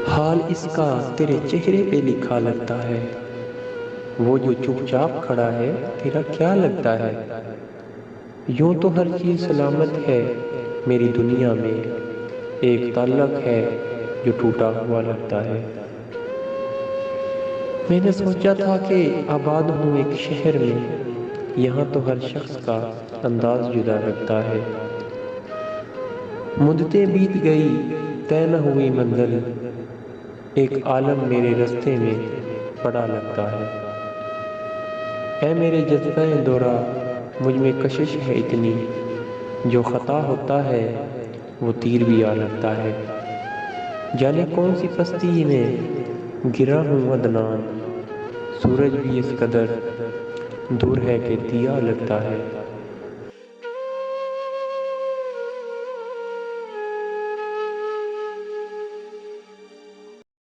حال اس کا تیرے چہرے پہ لکھا لگتا ہے، وہ جو چپ چاپ کھڑا ہے تیرا کیا لگتا ہے؟ یوں تو ہر چیز سلامت ہے میری دنیا میں، ایک تعلق ہے جو ٹوٹا ہوا لگتا ہے۔ میں نے سوچا تھا کہ آباد ہوں ایک شہر میں، یہاں تو ہر شخص کا انداز جدا لگتا ہے۔ مدتیں بیت گئی، طے نہ ہوئی منزل، ایک عالم میرے رستے میں پڑا لگتا ہے۔ اے میرے جذبہ دورہ، مجھ میں کشش ہے اتنی، جو خطا ہوتا ہے وہ تیر بھی آ لگتا ہے۔ جانے کون سی پستی میں گرا ہوں عدنان، سورج بھی اس قدر دور ہے کہ دیا لگتا ہے۔